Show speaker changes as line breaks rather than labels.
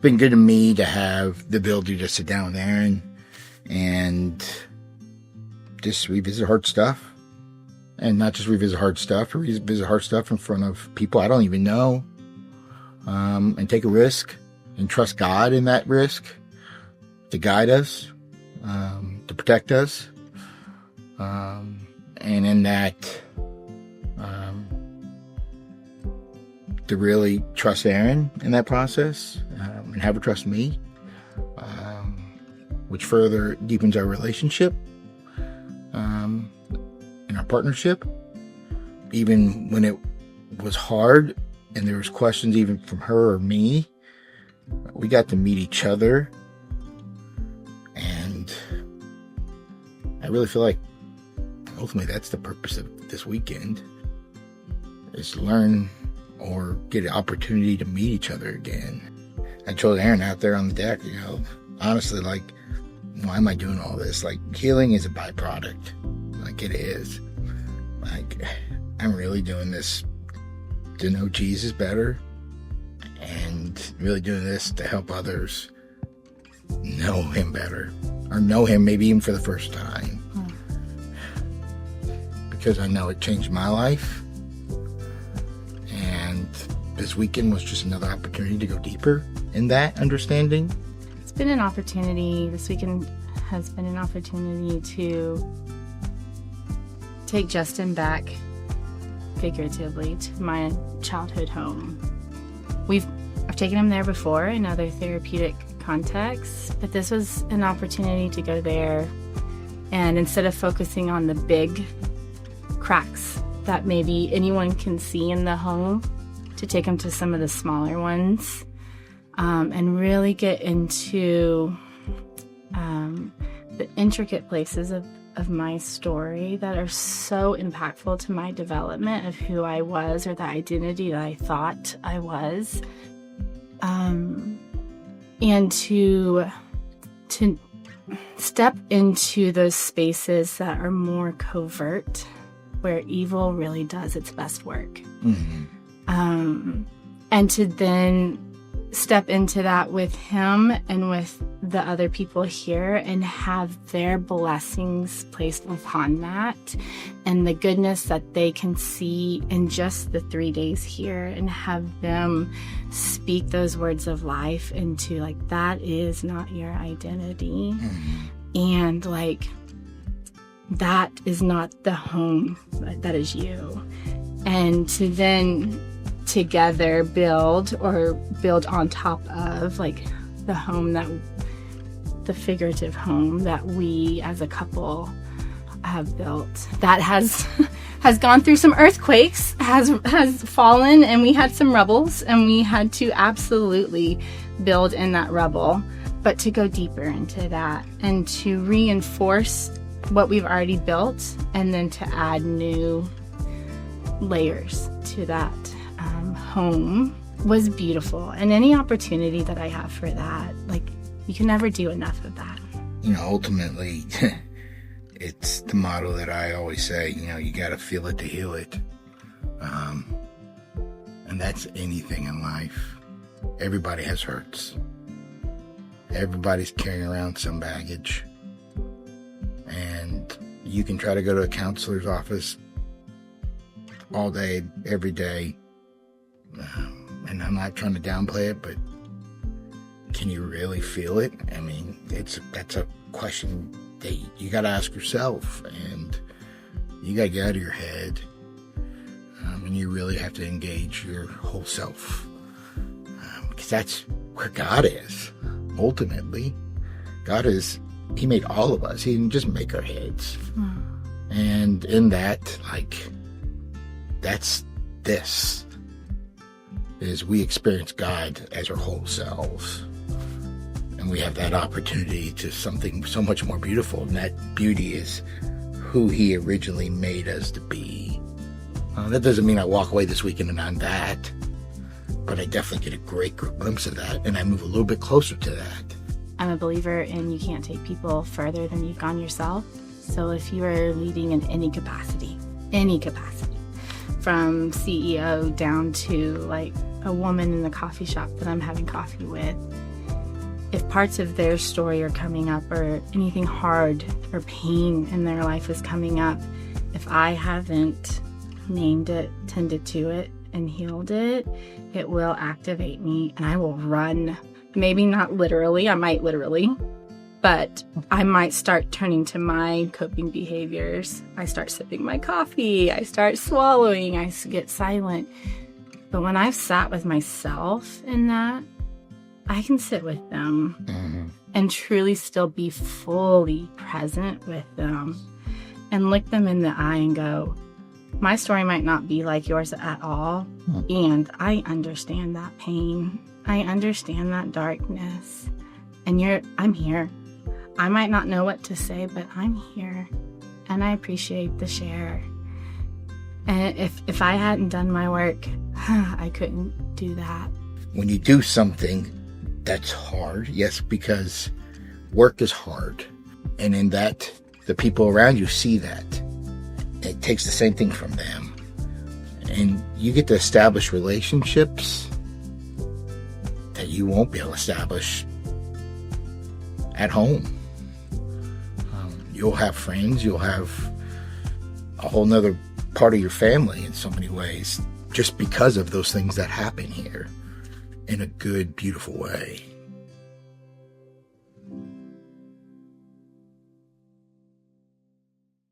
been good to me to have the ability to sit down with Erin and just revisit hard stuff. And not just revisit hard stuff, or revisit hard stuff in front of people I don't even know. And take a risk and trust God in that risk to guide us, to protect us. And in that, to really trust Erin in that process, and have her trust me, which further deepens our relationship, and our partnership. Even when it was hard and there was questions even from her or me, we got to meet each other. And I really feel like ultimately that's the purpose of this weekend, is to learn or get an opportunity to meet each other again. I told Erin out there on the deck, honestly, like, why am I doing all this? Like, healing is a byproduct. Like, it is. Like, I'm really doing this to know Jesus better, and really doing this to help others know him better, or know him maybe even for the first time. Because I know it changed my life, and this weekend was just another opportunity to go deeper in that understanding.
It's been an opportunity, this weekend has been an opportunity to take Justin back, figuratively, to my childhood home. I've taken him there before in other therapeutic contexts, but this was an opportunity to go there, and instead of focusing on the big cracks that maybe anyone can see in the home, to take him to some of the smaller ones, and really get into the intricate places of my story that are so impactful to my development of who I was, or the identity that I thought I was, and to step into those spaces that are more covert, where evil really does its best work. Mm-hmm. And to then step into that with him and with the other people here, and have their blessings placed upon that, and the goodness that they can see in just the 3 days here, and have them speak those words of life into, like, that is not your identity. Mm-hmm. And like, that is not the home, that is you. And to then together build on top of, like, the home the figurative home that we as a couple have built, that has gone through some earthquakes, has fallen, and we had some rubbles, and we had to absolutely build in that rubble, but to go deeper into that and to reinforce what we've already built, and then to add new layers to that home was beautiful. And any opportunity that I have for that, like, you can never do enough of that.
Ultimately, it's the motto that I always say, you got to feel it to heal it. And that's anything in life. Everybody has hurts. Everybody's carrying around some baggage. And you can try to go to a counselor's office all day, every day. And I'm not trying to downplay it, but can you really feel it? I mean, that's a question that you got to ask yourself, and you got to get out of your head, and you really have to engage your whole self, because that's where God is. Ultimately, God is. He made all of us. He didn't just make our heads. And in that, like, that's this. Is we experience God as our whole selves. And we have that opportunity to something so much more beautiful. And that beauty is who he originally made us to be. That doesn't mean I walk away this weekend and I'm that. But I definitely get a great glimpse of that. And I move a little bit closer to that.
I'm a believer in you can't take people further than you've gone yourself. So if you are leading in any capacity, from CEO down to, like, a woman in the coffee shop that I'm having coffee with, if parts of their story are coming up or anything hard or pain in their life is coming up, if I haven't named it, tended to it, and healed it, it will activate me and I will run. Maybe not literally, I might literally, but I might start turning to my coping behaviors. I start sipping my coffee, I start swallowing, I get silent. But when I've sat with myself in that, I can sit with them and truly still be fully present with them and look them in the eye and go, my story might not be like yours at all. And I understand that pain. I understand that darkness. And I'm here. I might not know what to say, but I'm here. And I appreciate the share. And if I hadn't done my work, I couldn't do that.
When you do something that's hard, yes, because work is hard. And in that, the people around you see that. It takes the same thing from them. And you get to establish relationships that you won't be able to establish at home. You'll have friends, you'll have a whole nother part of your family in so many ways, just because of those things that happen here in a good, beautiful way.